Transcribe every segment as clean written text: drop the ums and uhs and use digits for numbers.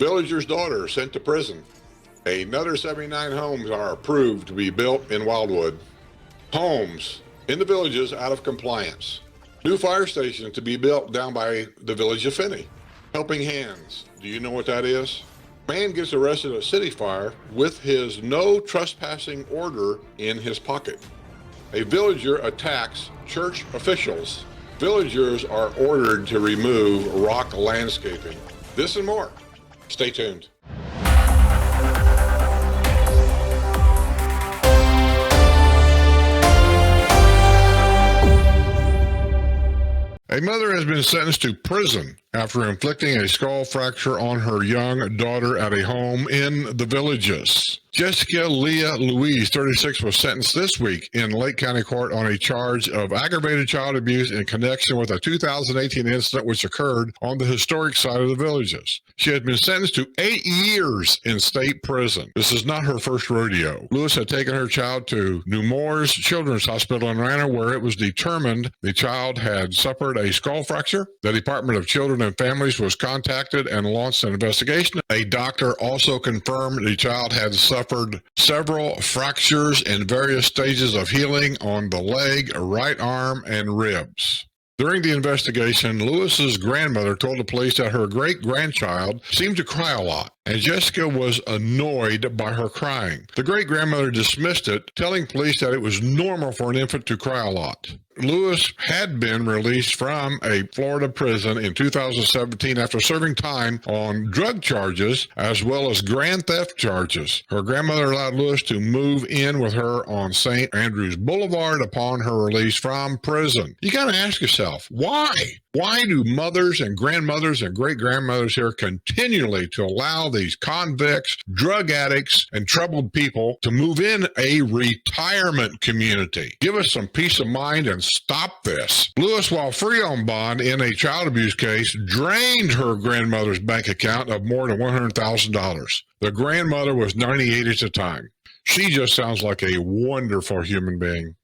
Villager's daughter sent to prison. Another 79 homes are approved to be built in Wildwood. Homes in the villages out of compliance. New fire station to be built down by the village of Finney. Helping Hands. Do you know what that is? Man gets arrested at city fire with his no trespassing order in his pocket. A villager attacks church officials. Villagers are ordered to remove rock landscaping. This and more. Stay tuned. A mother has been sentenced to prison after inflicting a skull fracture on her young daughter at a home in the Villages. Jessica Leah Louise, 36, was sentenced this week in Lake County Court on a charge of aggravated child abuse in connection with a 2018 incident which occurred on the historic site of the Villages. She had been sentenced to 8 years in state prison. This is not her first rodeo. Lewis had taken her child to New Moors Children's Hospital in Rana, where it was determined the child had suffered a skull fracture. The Department of Children and Families was contacted and launched an investigation. A doctor also confirmed the child had suffered several fractures in various stages of healing on the leg, right arm, and ribs. During the investigation, Lewis's grandmother told the police that her great-grandchild seemed to cry a lot, and Jessica was annoyed by her crying. The great-grandmother dismissed it, telling police that it was normal for an infant to cry a lot. Lewis had been released from a Florida prison in 2017 after serving time on drug charges as well as grand theft charges. Her grandmother allowed Lewis to move in with her on St. Andrews Boulevard upon her release from prison. You got to ask yourself, why? Why do mothers and grandmothers and great-grandmothers here continually to allow these convicts, drug addicts, and troubled people to move in a retirement community? Give us some peace of mind and stop this. Lewis, while free on bond in a child abuse case, drained her grandmother's bank account of more than $100,000. The grandmother was 98 at the time. She just sounds like a wonderful human being.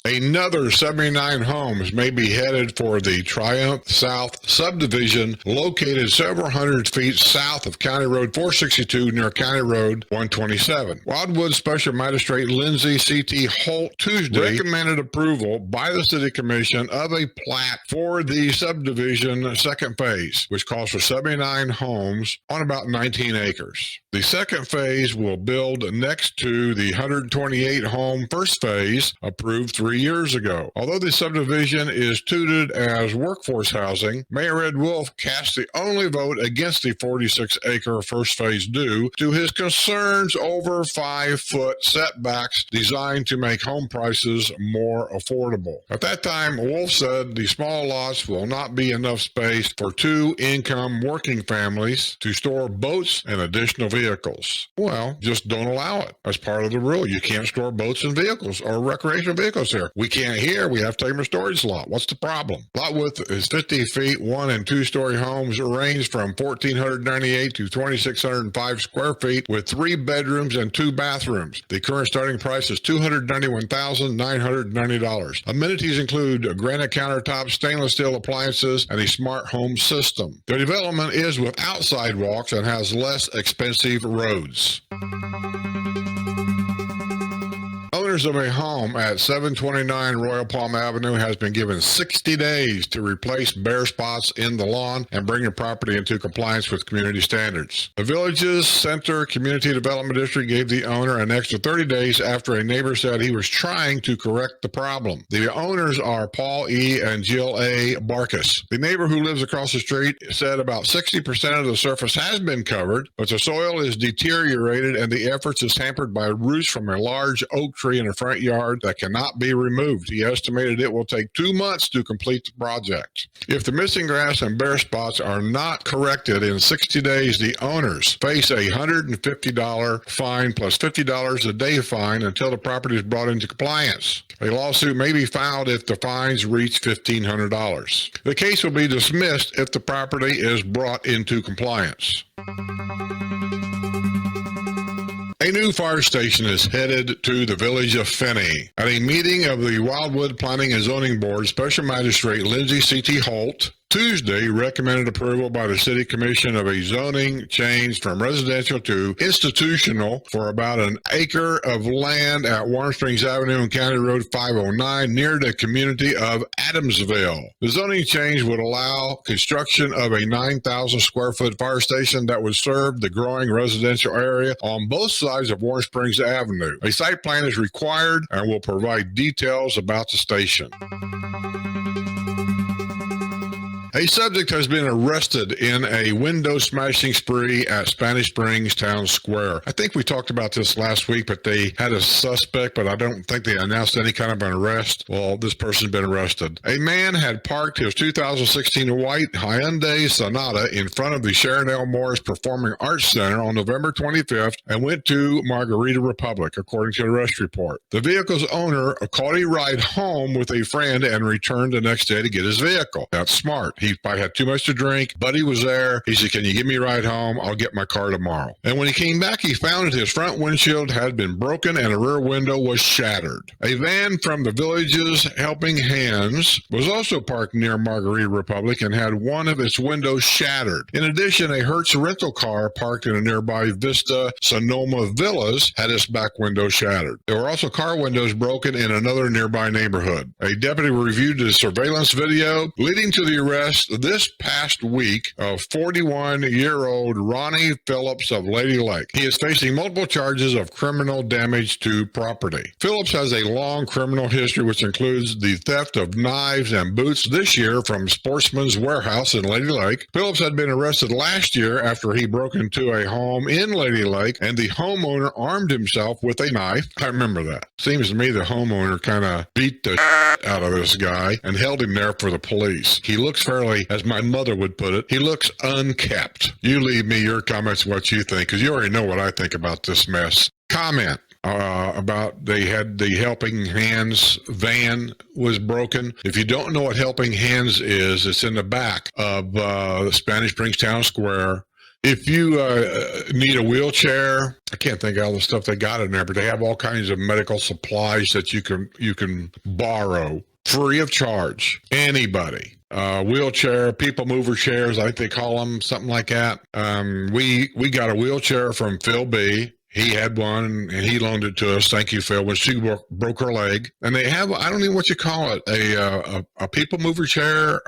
Another 79 homes may be headed for the Triumph South subdivision located several hundred feet south of County Road 462 near County Road 127. Wildwood Special Magistrate Lindsay C.T. Holt Tuesday recommended approval by the City Commission of a plat for the subdivision second phase, which calls for 79 homes on about 19 acres. The second phase will build next to the 128 home first phase approved 3 years ago. Although the subdivision is touted as workforce housing, Mayor Ed Wolf cast the only vote against the 46-acre first phase due to his concerns over 5-foot setbacks designed to make home prices more affordable. At that time, Wolf said the small lots will not be enough space for 2-income working families to store boats and additional vehicles. Well, just don't allow it. That's part of the rule. You can't store boats and vehicles or recreational vehicles here. We can't here. We have to take them to storage lot. What's the problem? Lot width is 50 feet. 1- and 2-story homes range from 1,498 to 2,605 square feet with 3 bedrooms and 2 bathrooms. The current starting price is $291,990. Amenities include granite countertops, stainless steel appliances, and a smart home system. The development is without sidewalks and has less expensive roads. Owners of a home at 729 Royal Palm Avenue has been given 60 days to replace bare spots in the lawn and bring the property into compliance with community standards. The Villages Center Community Development District gave the owner an extra 30 days after a neighbor said he was trying to correct the problem. The owners are Paul E. and Jill A. Barkus. The neighbor who lives across the street said about 60% of the surface has been covered, but the soil is deteriorated and the efforts is hampered by roots from a large oak tree in the front yard that cannot be removed. He estimated it will take 2 months to complete the project. If the missing grass and bare spots are not corrected in 60 days, the owners face a $150 fine plus $50 a day fine until the property is brought into compliance. A lawsuit may be filed if the fines reach $1,500. The case will be dismissed if the property is brought into compliance. A new fire station is headed to the village of Finney. At a meeting of the Wildwood Planning and Zoning Board, Special Magistrate Lindsay C.T. Holt Tuesday recommended approval by the City Commission of a zoning change from residential to institutional for about an acre of land at Warm Springs Avenue and County Road 509 near the community of Adamsville. The zoning change would allow construction of a 9,000 square foot fire station that would serve the growing residential area on both sides of Warm Springs Avenue. A site plan is required and will provide details about the station. A subject has been arrested in a window smashing spree at Spanish Springs Town Square. I think we talked about this last week, but they had a suspect, but I don't think they announced any kind of an arrest. Well, this person's been arrested. A man had parked his 2016 white Hyundai Sonata in front of the Sharon L. Morris Performing Arts Center on November 25th and went to Margarita Republic, according to the arrest report. The vehicle's owner caught a ride home with a friend and returned the next day to get his vehicle. That's smart. He probably had too much to drink. Buddy was there. He said, "Can you give me a ride home? I'll get my car tomorrow." And when he came back, he found that his front windshield had been broken and a rear window was shattered. A van from the village's Helping Hands was also parked near Margarita Republic and had one of its windows shattered. In addition, a Hertz rental car parked in a nearby Vista Sonoma Villas had its back window shattered. There were also car windows broken in another nearby neighborhood. A deputy reviewed the surveillance video leading to the arrest this past week of 41-year-old Ronnie Phillips of Lady Lake. He is facing multiple charges of criminal damage to property. Phillips has a long criminal history, which includes the theft of knives and boots this year from Sportsman's Warehouse in Lady Lake. Phillips had been arrested last year after he broke into a home in Lady Lake, and the homeowner armed himself with a knife. I remember that. Seems to me the homeowner kind of beat the out of this guy and held him there for the police. He looks fairly, as my mother would put it, he looks unkept. You leave me your comments what you think, because you already know what I think about this mess. Comment about they had the Helping Hands van was broken. If you don't know what Helping Hands is, it's in the back of the Spanish Springs Town Square. If you need a wheelchair, I can't think of all the stuff they got in there, but they have all kinds of medical supplies that you can borrow free of charge. Anybody. Wheelchair, people mover chairs, I think they call them, something like that. We got a wheelchair from Phil B. He had one, and he loaned it to us. Thank you, Phil, when she broke her leg. And they have, I don't know what you call it, a people mover chair,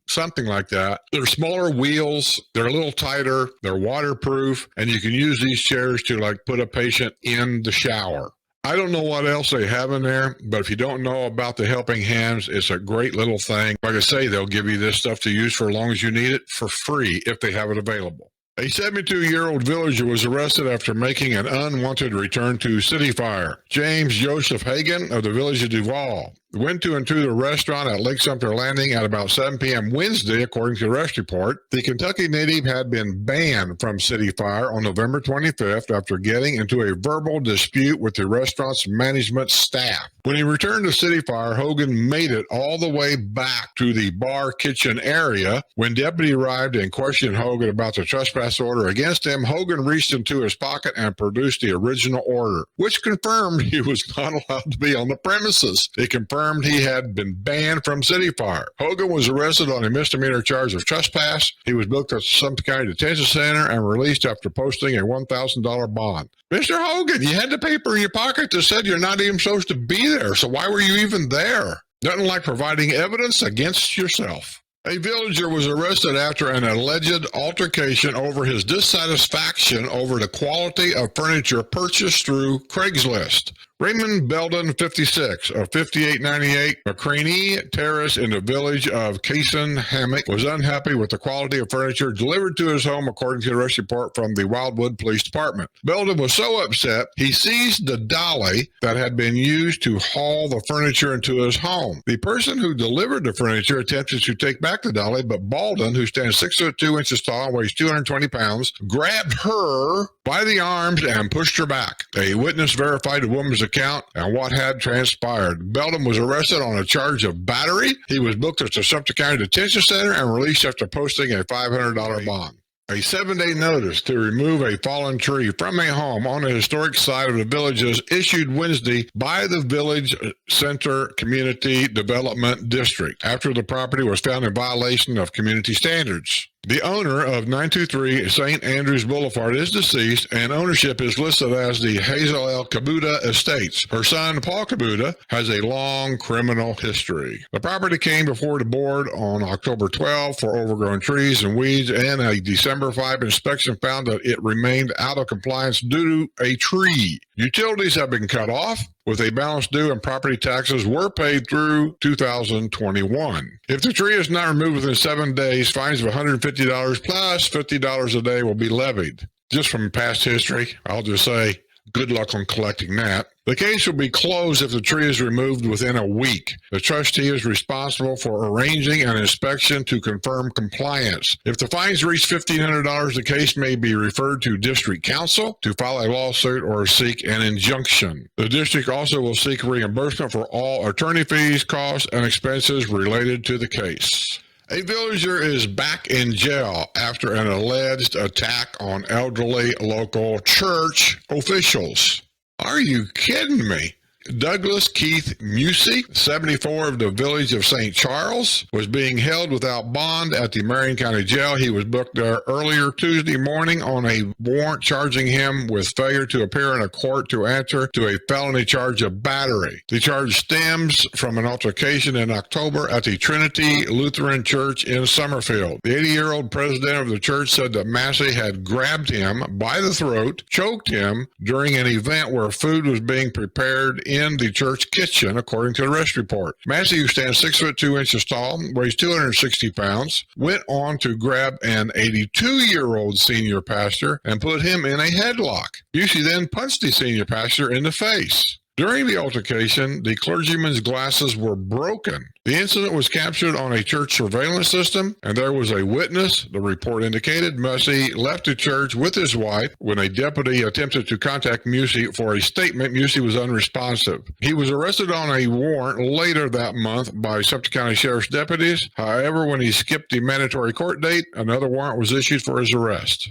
something like that. They're smaller wheels. They're a little tighter. They're waterproof. And you can use these chairs to, like, put a patient in the shower. I don't know what else they have in there, but if you don't know about the Helping Hands, it's a great little thing. Like I say, they'll give you this stuff to use for as long as you need it for free if they have it available. A 72-year-old villager was arrested after making an unwanted return to City Fire. James Joseph Hagan of the village of Duval went to and through the restaurant at Lake Sumter Landing at about 7 p.m. Wednesday, according to the arrest report. The Kentucky native had been banned from City Fire on November 25th after getting into a verbal dispute with the restaurant's management staff. When he returned to City Fire, Hogan made it all the way back to the bar kitchen area. When deputy arrived and questioned Hogan about the trespass order against him, Hogan reached into his pocket and produced the original order, which confirmed he was not allowed to be on the premises. It confirmed he had been banned from City Fire. Hogan was arrested on a misdemeanor charge of trespass. He was booked at the Sumter County Detention Center and released after posting a $1,000 bond. Mr. Hogan, you had the paper in your pocket that said you're not even supposed to be there, so why were you even there? Nothing like providing evidence against yourself. A villager was arrested after an alleged altercation over his dissatisfaction over the quality of furniture purchased through Craigslist. Raymond Belden, 56, of 5898 McCraney Terrace in the village of Cason Hammock, was unhappy with the quality of furniture delivered to his home, according to the arrest report from the Wildwood Police Department. Belden was so upset, he seized the dolly that had been used to haul the furniture into his home. The person who delivered the furniture attempted to take back the dolly, but Belden, who stands 6'2" tall and weighs 220 pounds, grabbed her by the arms and pushed her back. A witness verified the woman's account and what had transpired. Belden was arrested on a charge of battery. He was booked at the Sumter County Detention Center and released after posting a $500 bond. A 7-day notice to remove a fallen tree from a home on the historic site of the village is issued Wednesday by the Village Center Community Development District after the property was found in violation of community standards. The owner of 923 St. Andrews Boulevard is deceased, and ownership is listed as the Hazel L. Kabuta Estates. Her son, Paul Kabuta, has a long criminal history. The property came before the board on October 12 for overgrown trees and weeds, and a December 5 inspection found that it remained out of compliance due to a tree. Utilities have been cut off, with a balance due, and property taxes were paid through 2021. If the tree is not removed within 7 days, fines of $150 plus $50 a day will be levied. Just from past history, I'll just say, good luck on collecting that. The case will be closed if the tree is removed within a week. The trustee is responsible for arranging an inspection to confirm compliance. If the fines reach $1,500, the case may be referred to district council to file a lawsuit or seek an injunction. The district also will seek reimbursement for all attorney fees, costs, and expenses related to the case. A villager is back in jail after an alleged attack on elderly local church officials. Are you kidding me? Douglas Keith Musey, 74, of the village of St. Charles, was being held without bond at the Marion County Jail. He was booked there earlier Tuesday morning on a warrant charging him with failure to appear in a court to answer to a felony charge of battery. The charge stems from an altercation in October at the Trinity Lutheran Church in Summerfield. The 80-year-old president of the church said that Massey had grabbed him by the throat, choked him during an event where food was being prepared in the church kitchen, according to the arrest report. Massey, who stands 6 foot 2 inches tall, weighs 260 pounds, went on to grab an 82-year-old senior pastor and put him in a headlock. Busey then punched the senior pastor in the face. During the altercation, the clergyman's glasses were broken. The incident was captured on a church surveillance system, and there was a witness. The report indicated Musey left the church with his wife. When a deputy attempted to contact Musey for a statement, Musey was unresponsive. He was arrested on a warrant later that month by Sumter County Sheriff's deputies. However, when he skipped the mandatory court date, another warrant was issued for his arrest.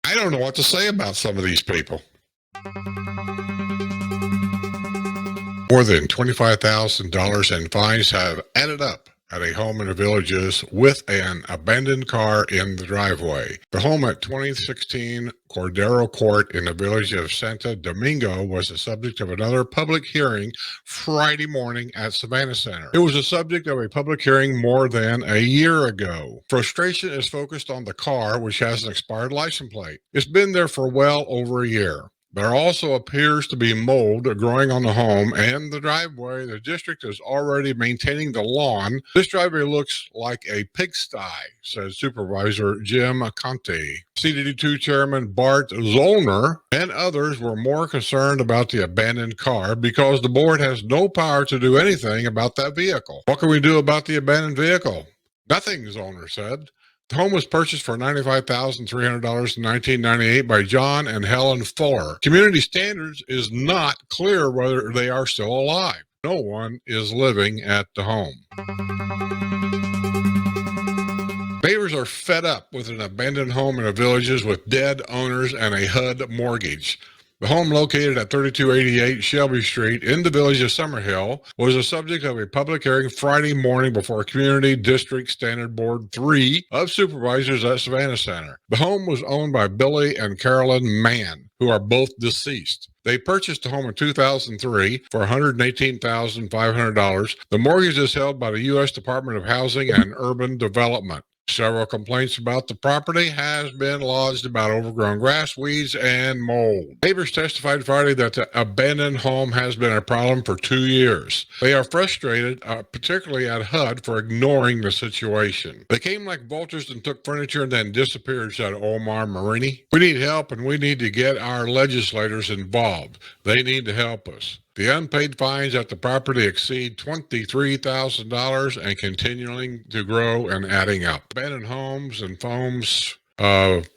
I don't know what to say about some of these people. More than $25,000 in fines have added up at a home in the Villages with an abandoned car in the driveway. The home at 2016 Cordero Court in the village of Santo Domingo was the subject of another public hearing Friday morning at Savannah Center. It was the subject of a public hearing more than a year ago. Frustration is focused on the car, which has an expired license plate. It's been there for well over a year. There also appears to be mold growing on the home and the driveway. The district is already maintaining the lawn. This driveway looks like a pigsty, says Supervisor Jim Conte. CDD2 Chairman Bart Zollner and others were more concerned about the abandoned car because the board has no power to do anything about that vehicle. What can we do about the abandoned vehicle? Nothing, Zollner said. The home was purchased for $95,300 in 1998 by John and Helen Fuller. Community Standards is not clear whether they are still alive. No one is living at the home. Neighbors are fed up with an abandoned home in the Villages with dead owners and a HUD mortgage. The home, located at 3288 Shelby Street in the village of Summerhill, was the subject of a public hearing Friday morning before Community District Standard Board 3 of Supervisors at Savannah Center. The home was owned by Billy and Carolyn Mann, who are both deceased. They purchased the home in 2003 for $118,500. The mortgage is held by the U.S. Department of Housing and Urban Development. Several complaints about the property has been lodged about overgrown grass, weeds, and mold. Neighbors testified Friday that the abandoned home has been a problem for 2 years. They are frustrated, particularly at HUD, for ignoring the situation. They came like vultures and took furniture and then disappeared, said Omar Marini. We need help, and we need to get our legislators involved. They need to help us. The unpaid fines at the property exceed $23,000 and continuing to grow and adding up. Abandoned homes and homes,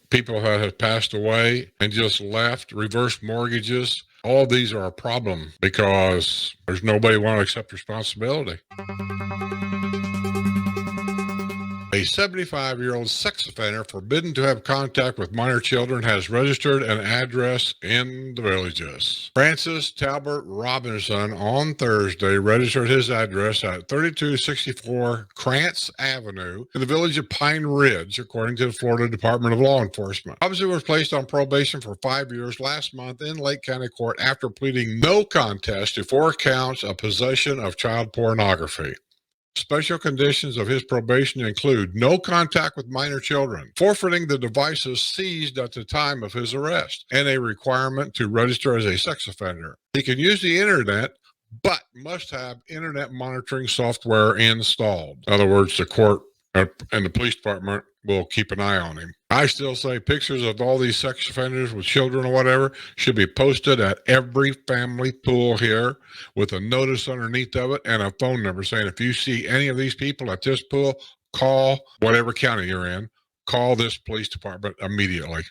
people that have passed away and just left, reverse mortgages. All these are a problem because there's nobody want to accept responsibility. A 75-year-old sex offender forbidden to have contact with minor children has registered an address in the Villages. Francis Talbot Robinson on Thursday registered his address at 3264 Krantz Avenue in the village of Pine Ridge, according to the Florida Department of Law Enforcement. Robinson was placed on probation for 5 years last month in Lake County Court after pleading no contest to 4 counts of possession of child pornography. Special conditions of his probation include no contact with minor children, forfeiting the devices seized at the time of his arrest, and a requirement to register as a sex offender. He can use the internet, but must have internet monitoring software installed. In other words, the court and the police department will keep an eye on him. I still say pictures of all these sex offenders with children or whatever should be posted at every family pool here with a notice underneath of it and a phone number saying if you see any of these people at this pool, call whatever county you're in, call this police department immediately.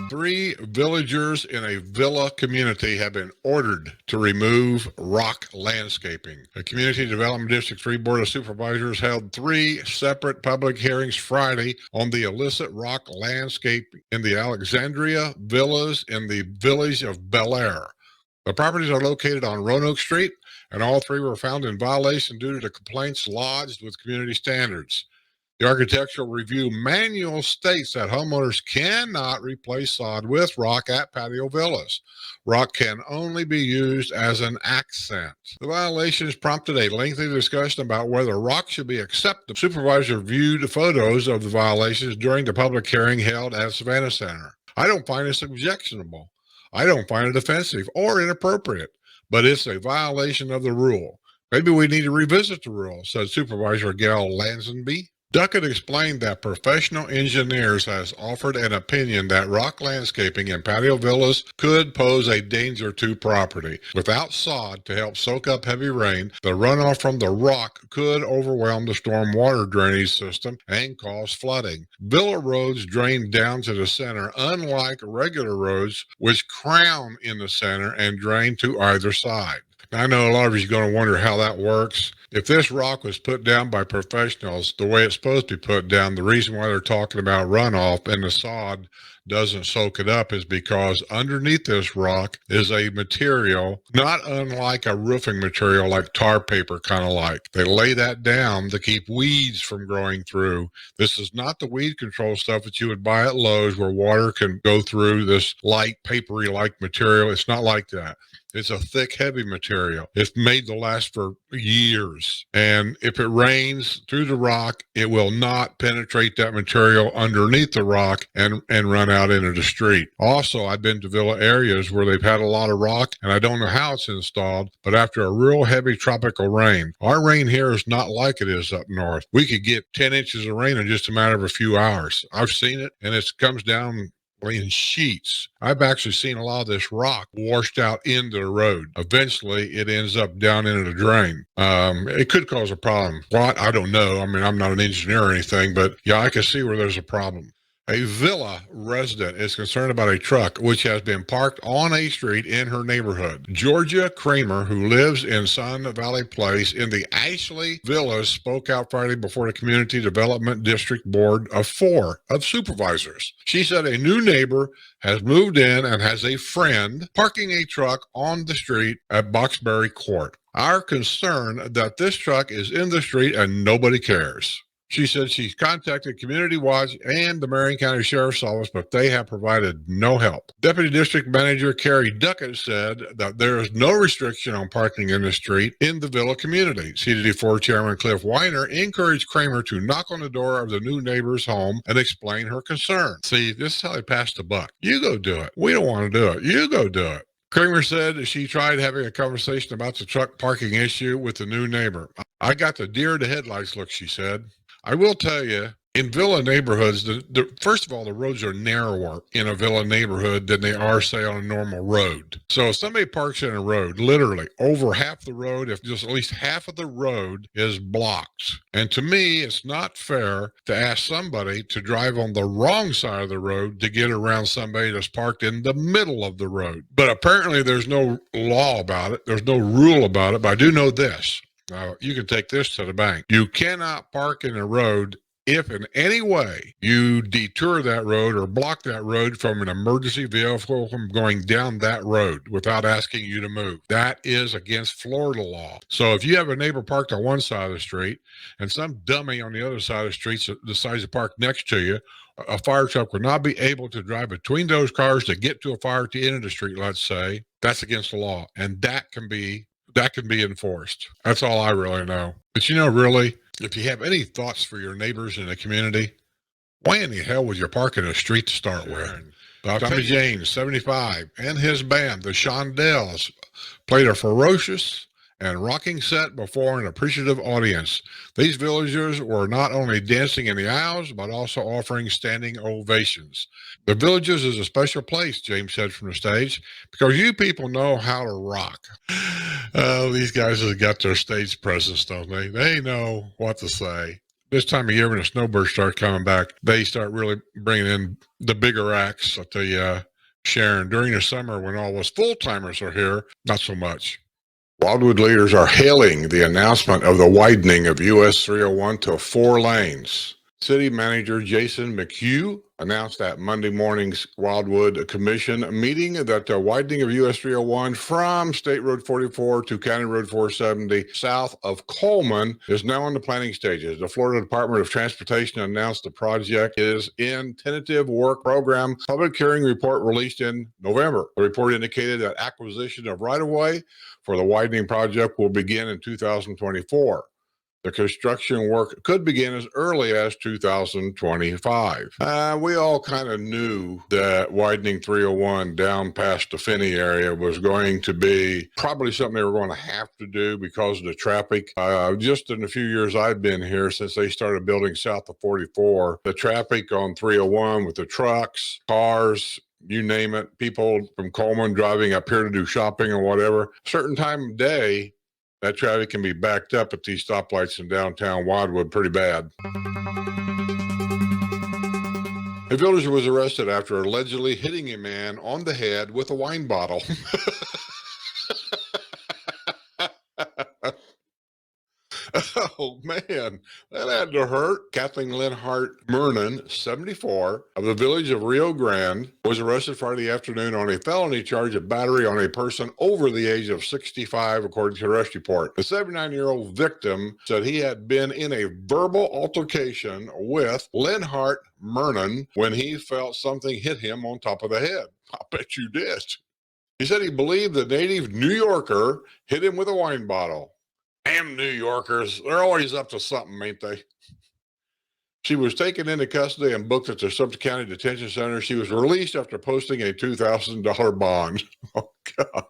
3 villagers in a villa community have been ordered to remove rock landscaping. The Community Development District 3 Board of Supervisors held 3 separate public hearings Friday on the illicit rock landscape in the Alexandria Villas in the village of Bel Air. The properties are located on Roanoke Street, and all 3 were found in violation due to the complaints lodged with community standards. The architectural review manual states that homeowners cannot replace sod with rock at patio villas. Rock can only be used as an accent. The violations prompted a lengthy discussion about whether rock should be accepted. The supervisor viewed photos of the violations during the public hearing held at Savannah Center. I don't find this objectionable. I don't find it offensive or inappropriate, but it's a violation of the rule. Maybe we need to revisit the rule, said Supervisor Gail Lansonby. Duckett explained that professional engineers has offered an opinion that rock landscaping in patio villas could pose a danger to property. Without sod to help soak up heavy rain, the runoff from the rock could overwhelm the storm water drainage system and cause flooding. Villa roads drain down to the center, unlike regular roads, which crown in the center and drain to either side. Now, I know a lot of you are going to wonder how that works. If this rock was put down by professionals the way it's supposed to be put down, the reason why they're talking about runoff and the sod doesn't soak it up is because underneath this rock is a material not unlike a roofing material, like tar paper, kind of like. They lay that down to keep weeds from growing through. This is not the weed control stuff that you would buy at Lowe's where water can go through this light papery like material. It's not like that. It's a thick, heavy material. It's made to last for years. And if it rains through the rock, it will not penetrate that material underneath the rock and run out into the street. Also, I've been to villa areas where they've had a lot of rock, and I don't know how it's installed, but after a real heavy tropical rain, our rain here is not like it is up north. We could get 10 inches of rain in just a matter of a few hours. I've seen it, and it comes down in sheets. I've actually seen a lot of this rock washed out into the road. Eventually, it ends up down into the drain. It could cause a problem. What? I don't know. I mean, I'm not an engineer or anything, but yeah, I can see where there's a problem. A villa resident is concerned about a truck which has been parked on a street in her neighborhood. Georgia Kramer, who lives in Sun Valley Place in the Ashley Villas, spoke out Friday before the Community Development District Board of 4 of Supervisors. She said a new neighbor has moved in and has a friend parking a truck on the street at Boxbury Court. Our concern that this truck is in the street and nobody cares. She said she's contacted Community Watch and the Marion County Sheriff's Office, but they have provided no help. Deputy District Manager Carrie Duckett said that there is no restriction on parking in the street in the Villa community. CDD4 Chairman Cliff Weiner encouraged Kramer to knock on the door of the new neighbor's home and explain her concern. See, this is how they pass the buck. You go do it. We don't want to do it. You go do it. Kramer said she tried having a conversation about the truck parking issue with the new neighbor. I got the deer to headlights look, she said. I will tell you, in villa neighborhoods, first of all, the roads are narrower in a villa neighborhood than they are, say, on a normal road. So if somebody parks in a road, literally over half the road, if just at least half of the road is blocked. And to me, it's not fair to ask somebody to drive on the wrong side of the road to get around somebody that's parked in the middle of the road. But apparently there's no law about it. There's no rule about it. But I do know this. Now, you can take this to the bank. You cannot park in a road if in any way you detour that road or block that road from an emergency vehicle from going down that road without asking you to move. That is against Florida law. So if you have a neighbor parked on one side of the street and some dummy on the other side of the street decides to park next to you, a fire truck would not be able to drive between those cars to get to a fire at the end of the street, let's say. That's against the law. And that can be enforced. That's all I really know. But really, if you have any thoughts for your neighbors in the community, why in the hell would you park in a street to start with? Tommy James, 75, and his band, the Shondells, played a ferocious and rocking set before an appreciative audience. These villagers were not only dancing in the aisles, but also offering standing ovations. The Villages is a special place, James said from the stage, because you people know how to rock. Oh, these guys have got their stage presence, don't they? They know what to say. This time of year when the snowbirds start coming back, they start really bringing in the bigger acts. I'll tell you, Sharon, during the summer when all those full-timers are here, not so much. Wildwood leaders are hailing the announcement of the widening of US 301 to 4 lanes. City Manager Jason McHugh announced at Monday morning's Wildwood Commission meeting that the widening of US 301 from State Road 44 to County Road 470 south of Coleman is now in the planning stages. The Florida Department of Transportation announced the project is in tentative work program. Public hearing report released in November. The report indicated that acquisition of right-of-way for the widening project will begin in 2024. The construction work could begin as early as 2025. We all kind of knew that widening 301 down past the Finney area was going to be probably something they were going to have to do because of the traffic. Just in the few years I've been here since they started building south of 44, the traffic on 301 with the trucks, cars, you name it, people from Coleman driving up here to do shopping or whatever, certain time of day, that traffic can be backed up at these stoplights in downtown Wildwood pretty bad. A villager was arrested after allegedly hitting a man on the head with a wine bottle. Oh, man, that had to hurt. Kathleen Linhart Mernon, 74, of the village of Rio Grande, was arrested Friday afternoon on a felony charge of battery on a person over the age of 65, according to the arrest report. The 79-year-old victim said he had been in a verbal altercation with Linhart Mernon when he felt something hit him on top of the head. I bet you did. He said he believed the native New Yorker hit him with a wine bottle. Damn New Yorkers, they're always up to something, ain't they? She was taken into custody and booked at the Sumter County Detention Center. She was released after posting a $2,000 bond. Oh, God.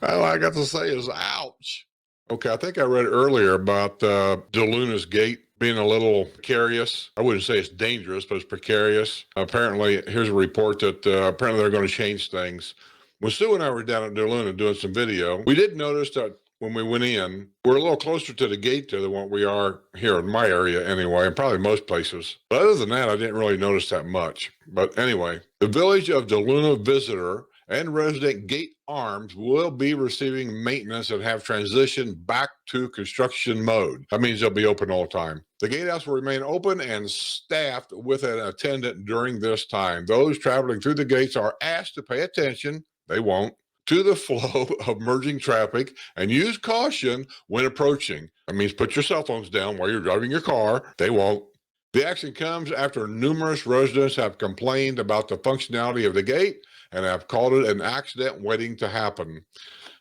All I got to say is, ouch. Okay, I think I read earlier about DeLuna's gate being a little precarious. I wouldn't say it's dangerous, but it's precarious. Apparently, here's a report that apparently they're going to change things. When Sue and I were down at DeLuna doing some video, we did notice that when we went in, we're a little closer to the gate there than what we are here in my area anyway, and probably most places. But other than that, I didn't really notice that much. But anyway, the village of DeLuna visitor and resident gate arms will be receiving maintenance and have transitioned back to construction mode. That means they'll be open all the time. The gatehouse will remain open and staffed with an attendant during this time. Those traveling through the gates are asked to pay attention. They won't. To the flow of merging traffic and use caution when approaching. That means put your cell phones down while you're driving your car. They won't. The action comes after numerous residents have complained about the functionality of the gate and have called it an accident waiting to happen.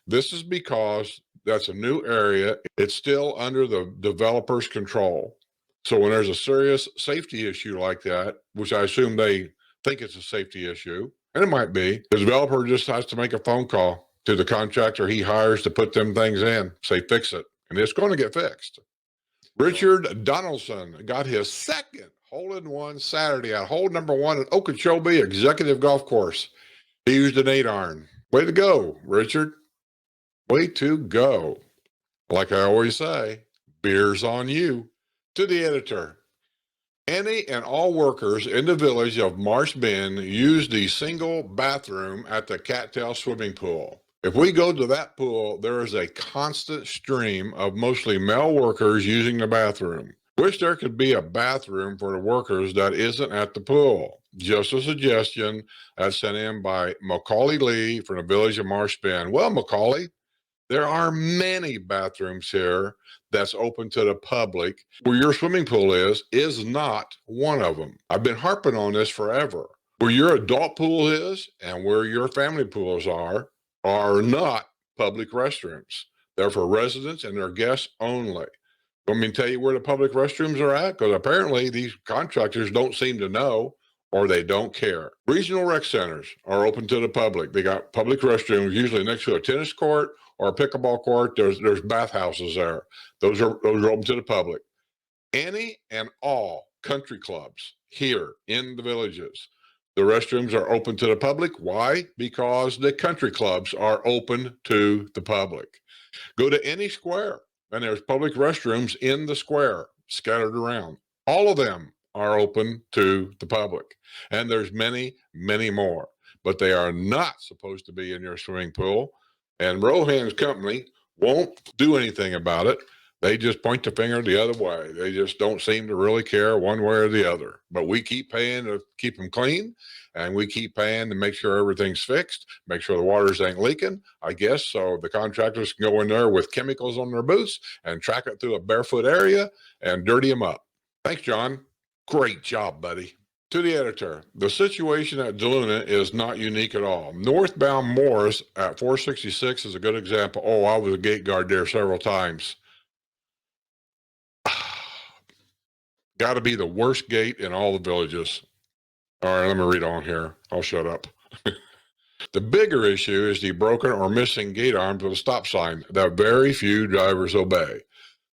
This is because that's a new area. It's still under the developer's control. So when there's a serious safety issue like that, which I assume they think it's a safety issue, and it might be, the developer just has to make a phone call to the contractor he hires to put them things in, say fix it, and it's going to get fixed. Richard Donaldson got his second hole-in-one Saturday at hole number 1 at Okeechobee Executive Golf Course. He used an 8-iron. Way to go, Richard. Way to go. Like I always say, beer's on you. To the editor. Any and all workers in the village of Marsh Bend use the single bathroom at the Cattail swimming pool. If we go to that pool, there is a constant stream of mostly male workers using the bathroom. Wish there could be a bathroom for the workers that isn't at the pool. Just a suggestion that's sent in by Macaulay Lee from the village of Marsh Bend. Well, Macaulay, there are many bathrooms here that's open to the public. Where your swimming pool is not one of them. I've been harping on this forever. Where your adult pool is and where your family pools are not public restrooms. They're for residents and their guests only. Want me to tell you where the public restrooms are at? Because apparently these contractors don't seem to know or they don't care. Regional rec centers are open to the public. They got public restrooms, usually next to a tennis court or a pickleball court. There's bathhouses there. Those are open to the public. Any and all country clubs here in the villages, the restrooms are open to the public. Why? Because the country clubs are open to the public. Go to any square, and there's public restrooms in the square scattered around. All of them are open to the public. And there's many, many more. But they are not supposed to be in your swimming pool. And Rohan's company won't do anything about it. They just point the finger the other way. They just don't seem to really care one way or the other. But we keep paying to keep them clean, and we keep paying to make sure everything's fixed, make sure the waters ain't leaking, I guess, so the contractors can go in there with chemicals on their boots and track it through a barefoot area and dirty them up. Thanks, John. Great job, buddy. To the editor, the situation at DeLuna is not unique at all. Northbound Morris at 466 is a good example. Oh, I was a gate guard there several times. Got to be the worst gate in all the villages. All right, let me read on here. I'll shut up. The bigger issue is the broken or missing gate arms with a stop sign that very few drivers obey.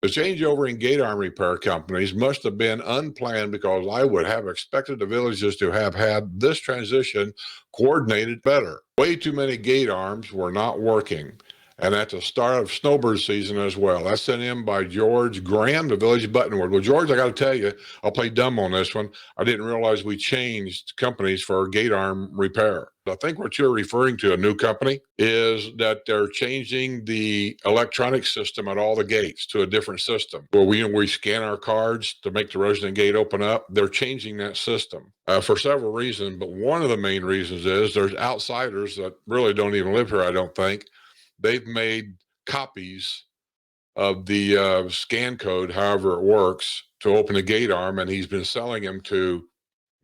The changeover in gate arm repair companies must have been unplanned because I would have expected the villages to have had this transition coordinated better. Way too many gate arms were not working. And at the start of snowbird season as well. That's sent in by George Graham, the village of Buttonwood. Well, George, I got to tell you, I'll play dumb on this one. I didn't realize we changed companies for gate arm repair. I think what you're referring to, a new company, is that they're changing the electronic system at all the gates to a different system. Where we scan our cards to make the resident gate open up. They're changing that system for several reasons. But one of the main reasons is there's outsiders that really don't even live here, I don't think. They've made copies of the scan code, however it works, to open a gate arm, and he's been selling them to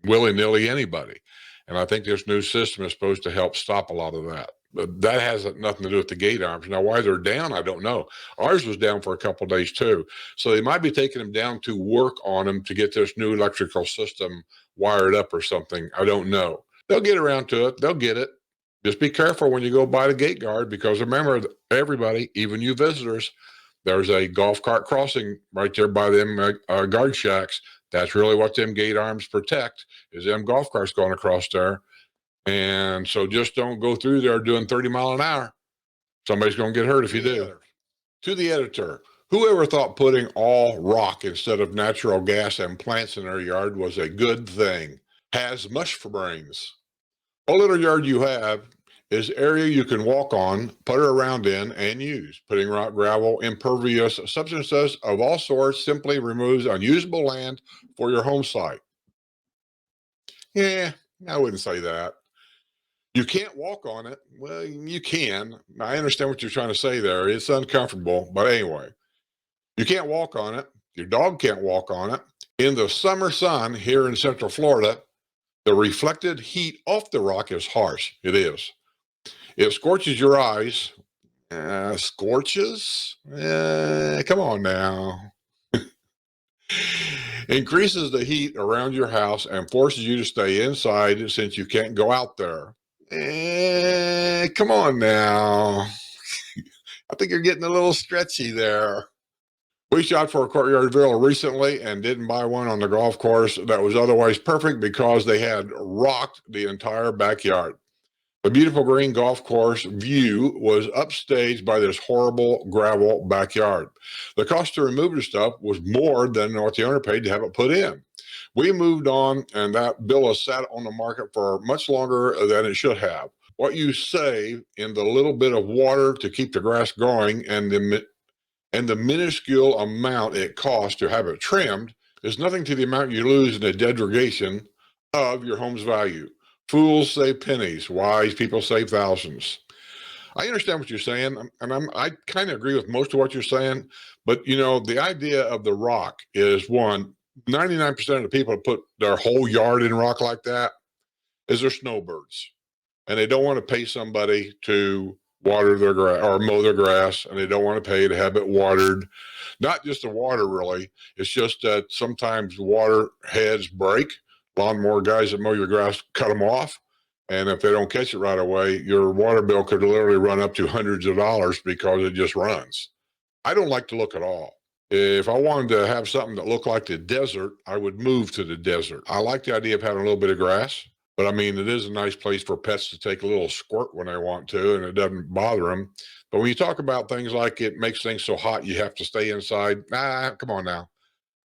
willy-nilly anybody. And I think this new system is supposed to help stop a lot of that. But that has nothing to do with the gate arms. Now, why they're down, I don't know. Ours was down for a couple of days, too. So they might be taking them down to work on them to get this new electrical system wired up or something. I don't know. They'll get around to it. They'll get it. Just be careful when you go by the gate guard, because remember, everybody, even you visitors, there's a golf cart crossing right there by them guard shacks. That's really what them gate arms protect, is them golf carts going across there. And so just don't go through there doing 30 miles an hour. Somebody's going to get hurt if you do. To the editor, whoever thought putting all rock instead of natural gas and plants in their yard was a good thing has mush for brains. All little yard you have is area you can walk on, putter around in, and use. Putting rock, gravel, impervious substances of all sorts simply removes unusable land for your home site. Yeah, I wouldn't say that. You can't walk on it. Well, you can. I understand what you're trying to say there. It's uncomfortable, but anyway, you can't walk on it. Your dog can't walk on it. In the summer sun here in Central Florida, the reflected heat off the rock is harsh. It is. It scorches your eyes. Scorches? Come on now. Increases the heat around your house and forces you to stay inside since you can't go out there. Come on now. I think you're getting a little stretchy there. We shot for a courtyard villa recently and didn't buy one on the golf course that was otherwise perfect because they had rocked the entire backyard. The beautiful green golf course view was upstaged by this horrible gravel backyard. The cost to remove the stuff was more than what the owner paid to have it put in. We moved on, and that villa sat on the market for much longer than it should have. what you save in the little bit of water to keep the grass growing and the minuscule amount it costs to have it trimmed is nothing to the amount you lose in the degradation of your home's value. Fools save pennies, wise people save thousands. I understand what you're saying, and I kind of agree with most of what you're saying. But the idea of the rock is one. 99% of the people that put their whole yard in rock like that is they're snowbirds, and they don't want to pay somebody to water their grass or mow their grass, and they don't want to pay to have it watered. Not just the water, really. It's just that sometimes water heads break. Lawnmower guys that mow your grass cut them off. And if they don't catch it right away, your water bill could literally run up to hundreds of dollars because it just runs. I don't like to look at all. If I wanted to have something that looked like the desert, I would move to the desert. I like the idea of having a little bit of grass, but I mean, it is a nice place for pets to take a little squirt when they want to, and it doesn't bother them. But when you talk about things like it makes things so hot you have to stay inside, come on now.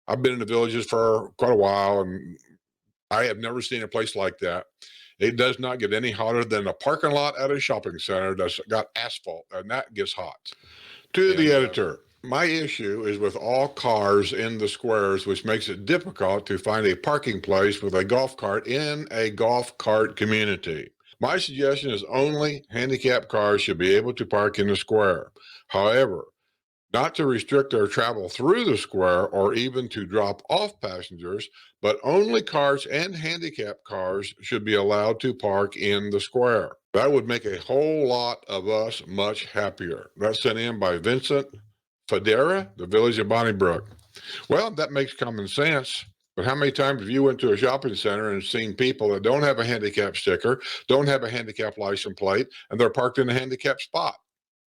I've been in the villages for quite a while, and I have never seen a place like that. It does not get any hotter than a parking lot at a shopping center that's got asphalt, and that gets hot. To the editor, my issue is with all cars in the squares, which makes it difficult to find a parking place with a golf cart in a golf cart community. My suggestion is only handicapped cars should be able to park in the square. However, not to restrict their travel through the square or even to drop off passengers, but only cars and handicapped cars should be allowed to park in the square. That would make a whole lot of us much happier. That's sent in by Vincent Federa, the village of Bonnybrook. Well, that makes common sense. But how many times have you went to a shopping center and seen people that don't have a handicap sticker, don't have a handicap license plate, and they're parked in a handicap spot?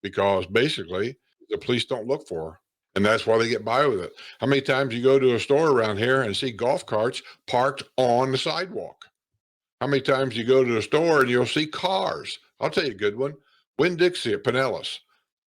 Because basically, the police don't look for her, and that's why they get by with it. How many times you go to a store around here and see golf carts parked on the sidewalk? How many times you go to the store and you'll see cars? I'll tell you a good one. Winn-Dixie at Pinellas.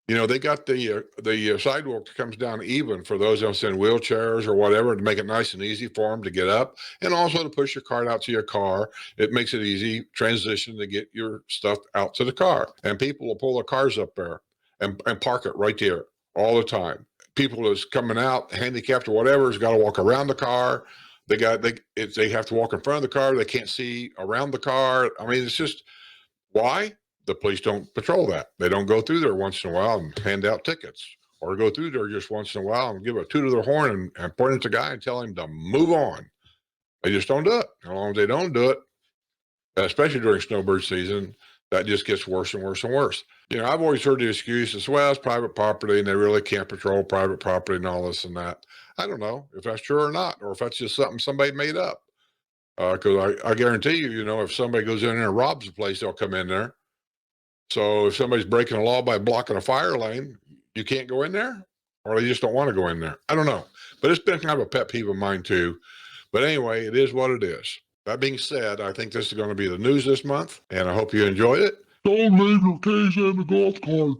They got the sidewalk that comes down even for those of us in wheelchairs or whatever to make it nice and easy for them to get up, and also to push your cart out to your car. It makes it easy transition to get your stuff out to the car. And people will pull their cars up there and park it right there all the time. People that's coming out, handicapped or whatever, has got to walk around the car. They have to walk in front of the car. They can't see around the car. I mean, it's just why? The police don't patrol that. They don't go through there once in a while and hand out tickets, or go through there just once in a while and give a toot of their horn and point at the guy and tell him to move on. They just don't do it. As long as they don't do it, especially during snowbird season, that just gets worse and worse and worse. I've always heard the excuse as well, it's private property and they really can't patrol private property and all this and that. I don't know if that's true or not, or if that's just something somebody made up. Because I guarantee you, if somebody goes in there and robs a place, they'll come in there. So if somebody's breaking a law by blocking a fire lane, you can't go in there, or they just don't want to go in there. I don't know. But it's been kind of a pet peeve of mine too. But anyway, it is what it is. That being said, I think this is going to be the news this month, and I hope you enjoyed it. Don't leave your keys in the golf cart.